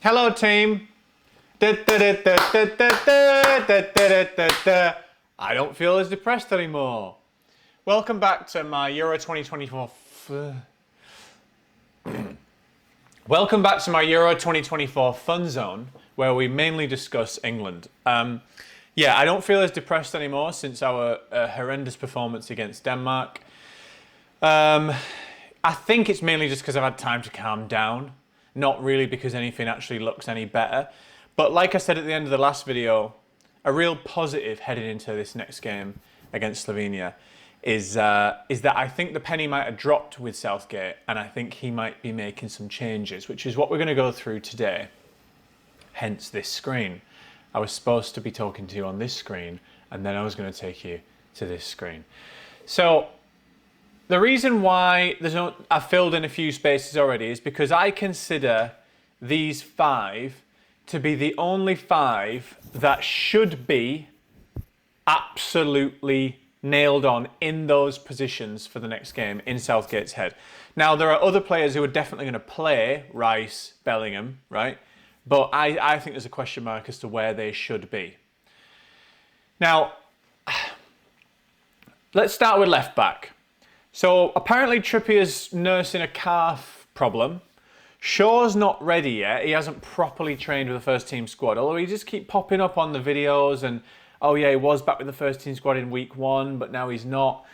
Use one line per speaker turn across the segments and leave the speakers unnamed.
Hello, team. I don't feel as depressed anymore. Welcome back to my Euro 2024. Welcome back to my Euro 2024 fun zone, where we mainly discuss England. Yeah, I don't feel as depressed anymore since our horrendous performance against Denmark. I think it's mainly just because I've had time to calm down. Not really because anything actually looks any better. But like I said at the end of the last video, a real positive heading into this next game against Slovenia is that I think the penny might have dropped with Southgate, and I think he might be making some changes, which is what we're going to go through today. Hence this screen. I was supposed to be talking to you on this screen, and then I was going to take you to this screen. So the reason why I've filled in a few spaces already is because I consider these 5 to be the only 5 that should be absolutely nailed on in those positions for the next game in Southgate's head. Now, there are other players who are definitely going to play, Rice, Bellingham, right? But I think there's a question mark as to where they should be. Now, let's start with left back. So apparently Trippier's nursing a calf problem. Shaw's not ready yet. He hasn't properly trained with the first team squad, although he just keep popping up on the videos and, oh yeah, he was back with the first team squad in week 1, but now he's not.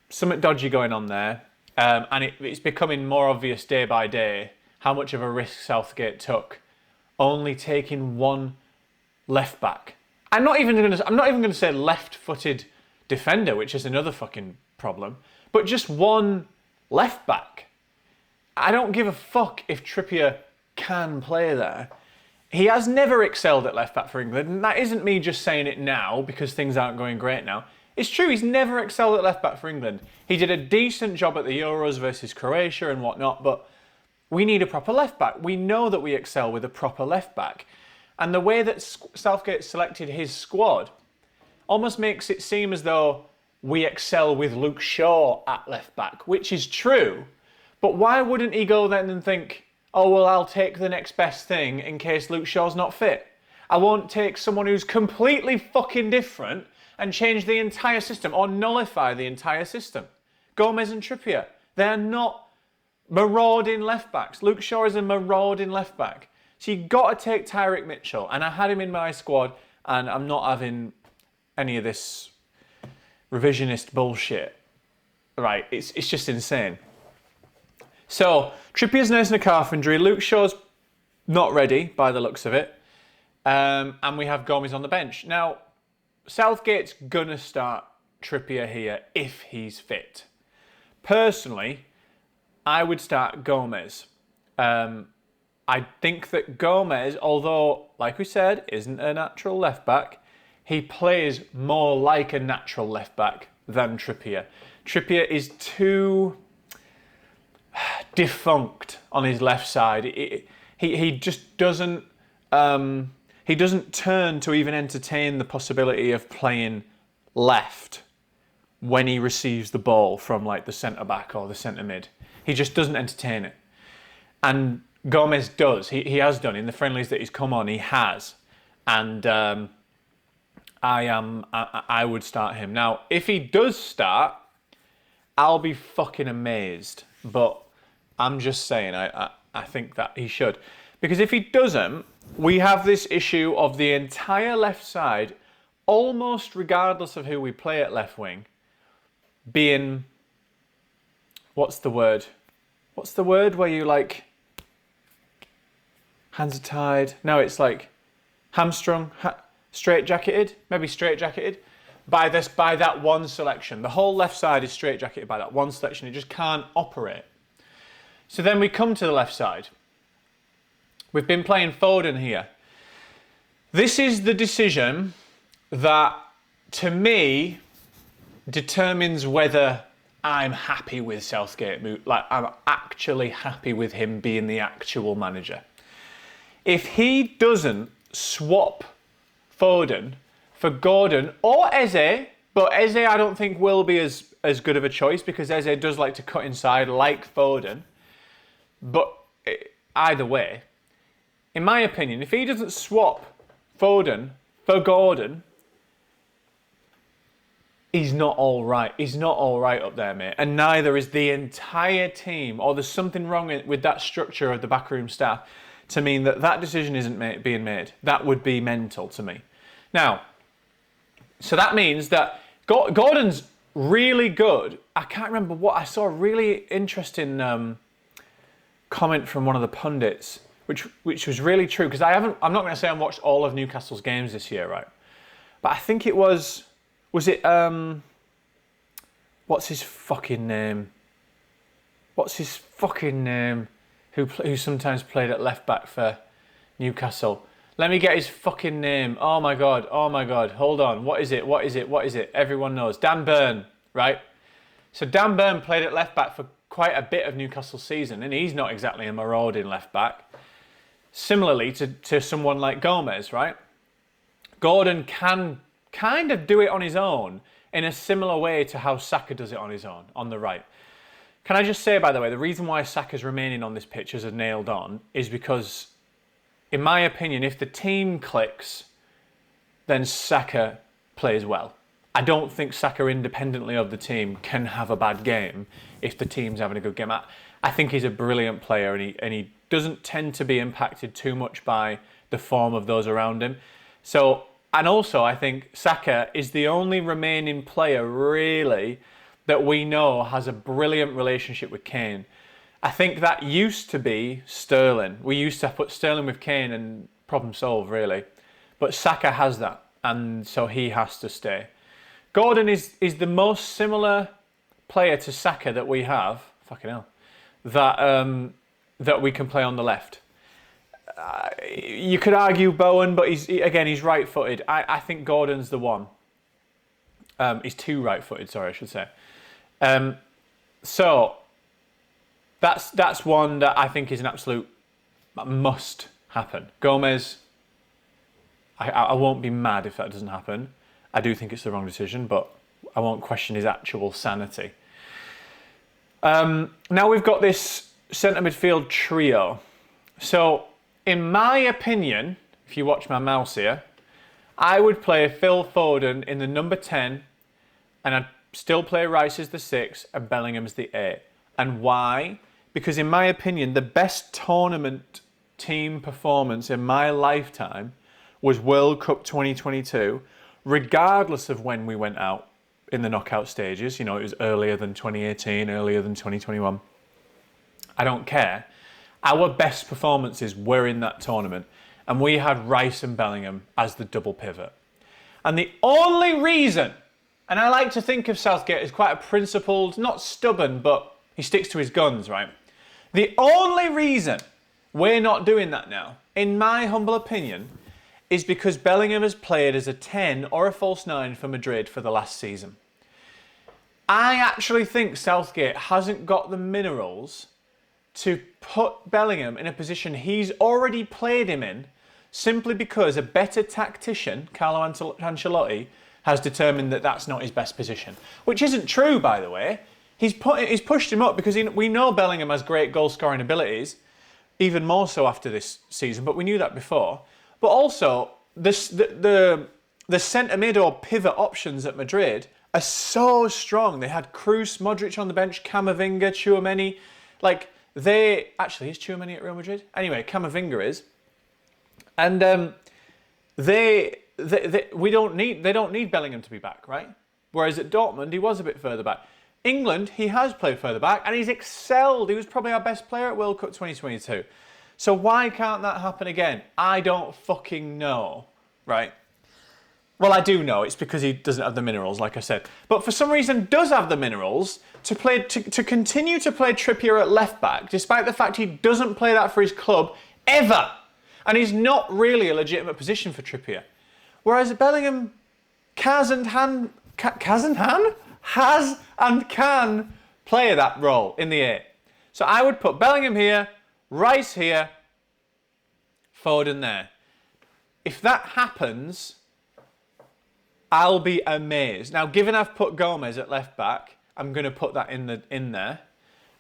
Something dodgy going on there. And it's becoming more obvious day by day how much of a risk Southgate took, only taking one left back. I'm not even going to say left-footed defender, which is another fucking problem, but just one left back. I don't give a fuck if Trippier can play there. He has never excelled at left back for England, and that isn't me just saying it now because things aren't going great now. It's true, he's never excelled at left back for England. He did a decent job at the Euros versus Croatia and whatnot, but we need a proper left back. We know that we excel with a proper left back. And the way that Southgate selected his squad almost makes it seem as though we excel with Luke Shaw at left back, which is true. But why wouldn't he go then and think, oh, well, I'll take the next best thing in case Luke Shaw's not fit. I won't take someone who's completely fucking different and change the entire system or nullify the entire system. Gomez and Trippier, they're not marauding left backs. Luke Shaw is a marauding left back. So you've got to take Tyrick Mitchell. And I had him in my squad, and I'm not having any of this revisionist bullshit. Right, it's just insane. So, Trippier's nursing a calf injury. Luke Shaw's not ready, by the looks of it. And we have Gomez on the bench. Now, Southgate's going to start Trippier here if he's fit. Personally, I would start Gomez. I think that Gomez, although, like we said, isn't a natural left back, he plays more like a natural left back than Trippier. Trippier is too defunct on his left side. He just doesn't he doesn't turn to even entertain the possibility of playing left when he receives the ball from like the centre back or the centre mid. He just doesn't entertain it. And Gomez does. He has done in the friendlies that he's come on. He has, and I would start him now. If he does start, I'll be fucking amazed. But I'm just saying, I think that he should. Because if he doesn't, we have this issue of the entire left side, almost regardless of who we play at left wing, being, what's the word? What's the word where you like, hands are tied? No, it's like hamstrung, straight-jacketed, maybe straight-jacketed. By that one selection. The whole left side is straight-jacketed by that one selection. It just can't operate. So then we come to the left side. We've been playing Foden here. This is the decision that, to me, determines whether I'm happy with Southgate. Like, I'm actually happy with him being the actual manager. If he doesn't swap Foden for Gordon or Eze, but Eze I don't think will be as good of a choice because Eze does like to cut inside like Foden. But either way, in my opinion, if he doesn't swap Foden for Gordon, he's not all right. He's not all right up there, mate. And neither is the entire team, or there's something wrong with that structure of the backroom staff to mean that that decision isn't being made. That would be mental to me. Now, so that means that Gordon's really good. I can't remember what I saw. A really interesting comment from one of the pundits, which was really true, because I'm not going to say I watched all of Newcastle's games this year, right? But I think it was it what's his fucking name? Who sometimes played at left back for Newcastle? Let me get his fucking name. Oh my god. Hold on. What is it? Everyone knows. Dan Burn, right? So Dan Burn played at left back for quite a bit of Newcastle's season, and he's not exactly a marauding left back. Similarly to someone like Gomez, right? Gordon can kind of do it on his own in a similar way to how Saka does it on his own, on the right. Can I just say, by the way, the reason why Saka's remaining on this pitch as a nailed on is because, in my opinion, if the team clicks, then Saka plays well. I don't think Saka, independently of the team, can have a bad game if the team's having a good game. I think he's a brilliant player, and he doesn't tend to be impacted too much by the form of those around him. So, and also, I think Saka is the only remaining player, really, that we know has a brilliant relationship with Kane. I think that used to be Sterling. We used to put Sterling with Kane and problem solved, really. But Saka has that, and so he has to stay. Gordon is the most similar player to Saka that we have, fucking hell, that we can play on the left. You could argue Bowen, but he's right-footed. I think Gordon's the one. He's too right-footed, sorry, I should say. So that's one that I think is an absolute must happen. Gomez, I won't be mad if that doesn't happen. I do think it's the wrong decision, but I won't question his actual sanity. Now we've got this centre midfield trio. So, in my opinion, if you watch my mouse here, I would play Phil Foden in the number 10, and I'd still play Rice as the 6 and Bellingham as the 8. And why? Because in my opinion, the best tournament team performance in my lifetime was World Cup 2022, regardless of when we went out in the knockout stages. You know, it was earlier than 2018, earlier than 2021. I don't care. Our best performances were in that tournament, and we had Rice and Bellingham as the double pivot. And the only reason, and I like to think of Southgate as quite a principled, not stubborn, but he sticks to his guns, right? The only reason we're not doing that now, in my humble opinion, is because Bellingham has played as a 10 or a false 9 for Madrid for the last season. I actually think Southgate hasn't got the minerals to put Bellingham in a position he's already played him in, simply because a better tactician, Carlo Ancelotti, has determined that that's not his best position. Which isn't true, by the way. He's pushed him up because we know Bellingham has great goal-scoring abilities, even more so after this season, but we knew that before. But also, the centre mid or pivot options at Madrid are so strong. They had Kroos, Modric on the bench, Camavinga, Tchouaméni. Actually, is Tchouaméni at Real Madrid? Anyway, Camavinga is. And they don't need Bellingham to be back, right? Whereas at Dortmund, he was a bit further back. England, he has played further back, and he's excelled. He was probably our best player at World Cup 2022. So why can't that happen again? I don't fucking know, right? Well, I do know. It's because he doesn't have the minerals, like I said. But for some reason, does have the minerals to continue to play Trippier at left back, despite the fact he doesn't play that for his club ever. And he's not really a legitimate position for Trippier. Whereas Bellingham has and can play that role in the 8. So I would put Bellingham here, Rice here, Foden there. If that happens, I'll be amazed. Now, given I've put Gomez at left back, I'm going to put that in there.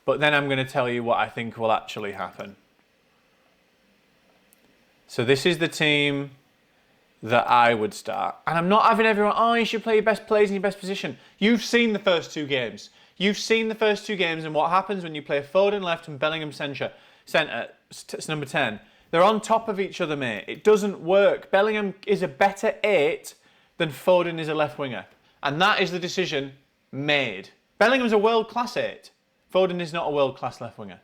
But then I'm going to tell you what I think will actually happen. So this is the team that I would start. And I'm not having everyone, oh, you should play your best players in your best position. You've seen the first 2 games. You've seen the first 2 games and what happens when you play Foden left and Bellingham centre, it's number 10. They're on top of each other, mate. It doesn't work. Bellingham is a better 8 than Foden is a left winger. And that is the decision made. Bellingham's a world-class 8. Foden is not a world-class left winger.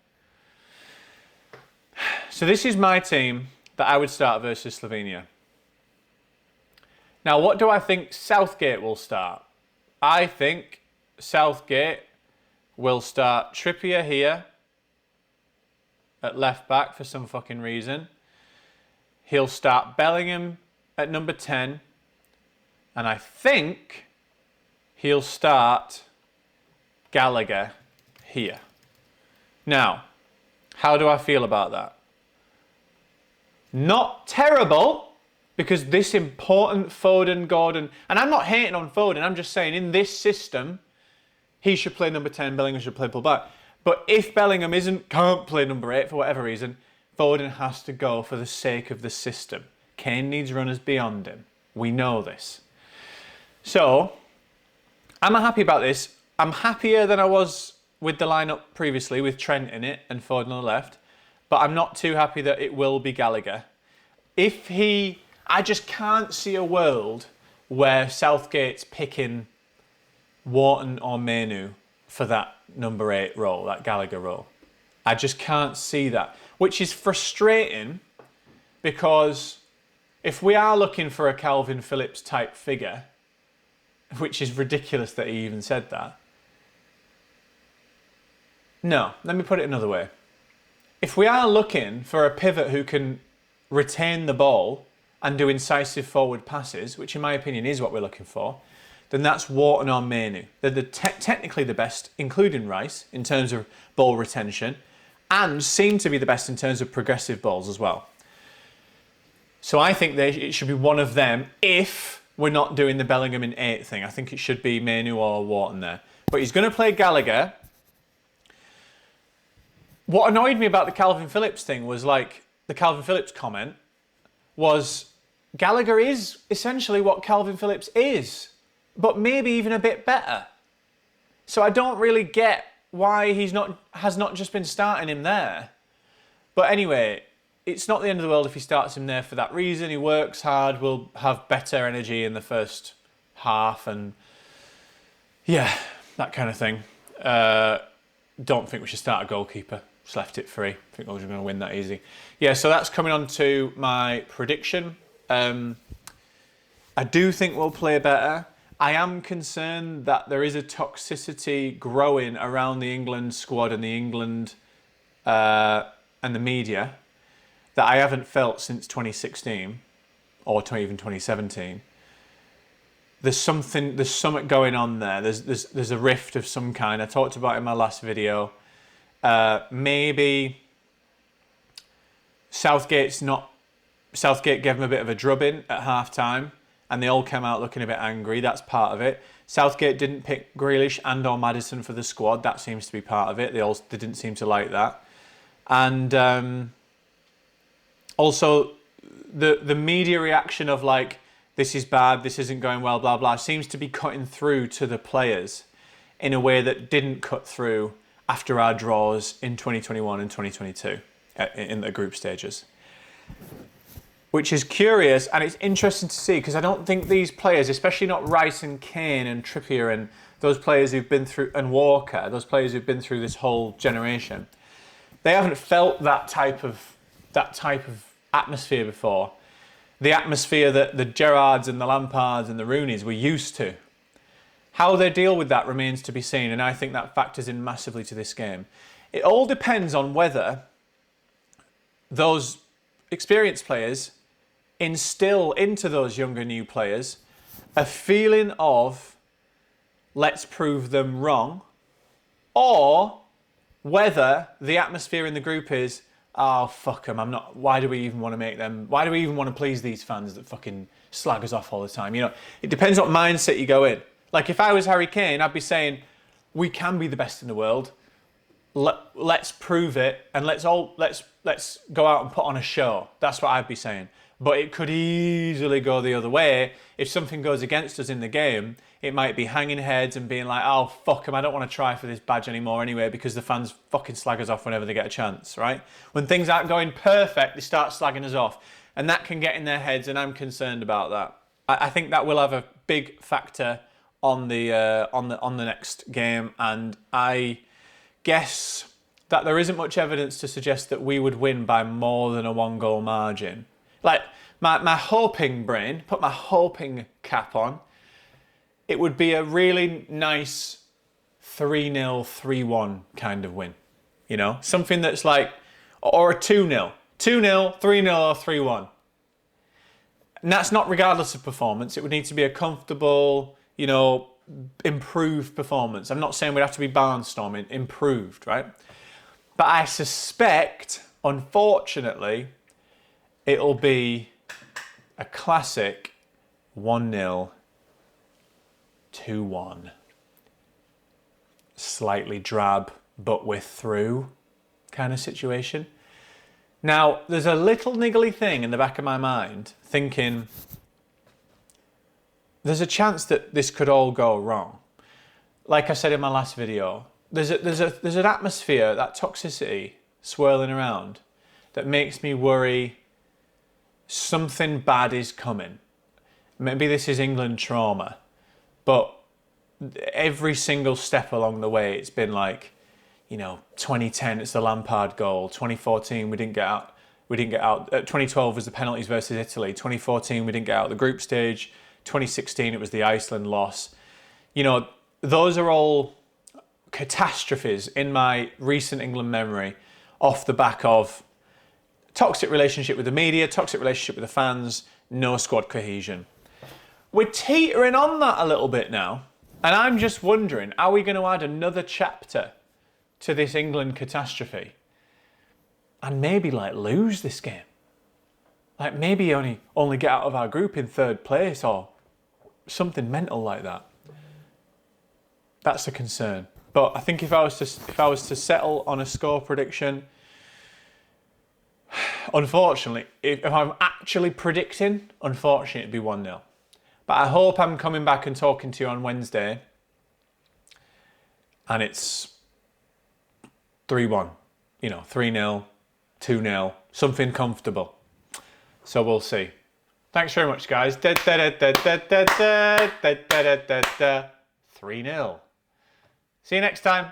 So this is my team that I would start versus Slovenia. Now, what do I think Southgate will start? I think Southgate will start Trippier here at left back for some fucking reason. He'll start Bellingham at number 10. And I think he'll start Gallagher here. Now, how do I feel about that? Not terrible, because this important Foden, Gordon, and I'm not hating on Foden, I'm just saying in this system, he should play number 10, Bellingham should play full back. But if Bellingham can't play number 8 for whatever reason, Foden has to go for the sake of the system. Kane needs runners beyond him. We know this. So, I'm happy about this. I'm happier than I was with the lineup previously, with Trent in it and Foden on the left. But I'm not too happy that it will be Gallagher. I just can't see a world where Southgate's picking Wharton or Menu for that number 8 role, that Gallagher role. I just can't see that, which is frustrating because if we are looking for a Calvin Phillips type figure, which is ridiculous that he even said that. No, let me put it another way. If we are looking for a pivot who can retain the ball and do incisive forward passes, which in my opinion is what we're looking for, then that's Wharton or Menu. They're technically the best, including Rice, in terms of ball retention, and seem to be the best in terms of progressive balls as well. So I think it should be one of them if we're not doing the Bellingham in 8 thing. I think it should be Menu or Wharton there. But he's going to play Gallagher. What annoyed me about the Calvin Phillips thing was like, the Calvin Phillips comment was Gallagher is essentially what Calvin Phillips is, but maybe even a bit better. So I don't really get why has not just been starting him there. But anyway, it's not the end of the world if he starts him there for that reason. He works hard, will have better energy in the first half, and yeah, that kind of thing. Don't think we should start a goalkeeper. Just left it free. I think we're just going to win that easy. Yeah, so that's coming on to my prediction. I do think we'll play better. I am concerned that there is a toxicity growing around the England squad and the England and the media that I haven't felt since 2016 or even 2017. There's something going on there. There's a rift of some kind. I talked about it in my last video. Maybe Southgate gave him a bit of a drubbing at half time and they all came out looking a bit angry. That's part of it. Southgate didn't pick Grealish and or Maddison for the squad. That seems to be part of it. They didn't seem to like that. And also the media reaction of like, this is bad, this isn't going well, blah, blah, seems to be cutting through to the players in a way that didn't cut through after our draws in 2021 and 2022 in the group stages. Which is curious, and it's interesting to see, because I don't think these players, especially not Rice and Kane and Trippier and those players who've been through, and Walker, those players who've been through this whole generation, they haven't felt that type of atmosphere before. The atmosphere that the Gerrards and the Lampards and the Rooneys were used to. How they deal with that remains to be seen, and I think that factors in massively to this game. It all depends on whether those experienced players instill into those younger new players a feeling of let's prove them wrong, or whether the atmosphere in the group is, oh, fuck them, why do we even want to make them, why do we even want to please these fans that fucking slag us off all the time? You know, it depends what mindset you go in. Like if I was Harry Kane, I'd be saying, we can be the best in the world. Let's prove it, and let's let's go out and put on a show. That's what I'd be saying. But it could easily go the other way. If something goes against us in the game, it might be hanging heads and being like, oh, fuck them, I don't want to try for this badge anymore anyway, because the fans fucking slag us off whenever they get a chance, right? When things aren't going perfect, they start slagging us off. And that can get in their heads, and I'm concerned about that. I think that will have a big factor on the next game, and I guess that there isn't much evidence to suggest that we would win by more than a 1-goal margin. Like, my hoping brain, put my hoping cap on, it would be a really nice 3-0, 3-1 kind of win. You know, something that's like, or a 2-0. 2-0, 3-0, or 3-1. And that's not regardless of performance. It would need to be a comfortable, you know, improved performance. I'm not saying we'd have to be barnstorming, improved, right? But I suspect, unfortunately, it'll be a classic 1-0, 2-1. Slightly drab, but we're through kind of situation. Now, there's a little niggly thing in the back of my mind, thinking there's a chance that this could all go wrong. Like I said in my last video, there's an atmosphere, that toxicity swirling around, that makes me worry something bad is coming. Maybe this is England trauma, but every single step along the way, it's been like, you know, 2010, it's the Lampard goal. 2014, we didn't get out. 2012 was the penalties versus Italy. 2014, we didn't get out the group stage. 2016, it was the Iceland loss. You know, those are all catastrophes in my recent England memory off the back of toxic relationship with the media, toxic relationship with the fans, no squad cohesion. We're teetering on that a little bit now. And I'm just wondering, are we going to add another chapter to this England catastrophe and maybe like lose this game? Like maybe only get out of our group in 3rd place or something mental like that. That's a concern. But I think if I was to settle on a score prediction, unfortunately, if I'm actually predicting, unfortunately it'd be 1-0. But I hope I'm coming back and talking to you on Wednesday and it's 3-1, you know, 3-0, 2-0, something comfortable. So we'll see. Thanks very much, guys. 3-0. See you next time.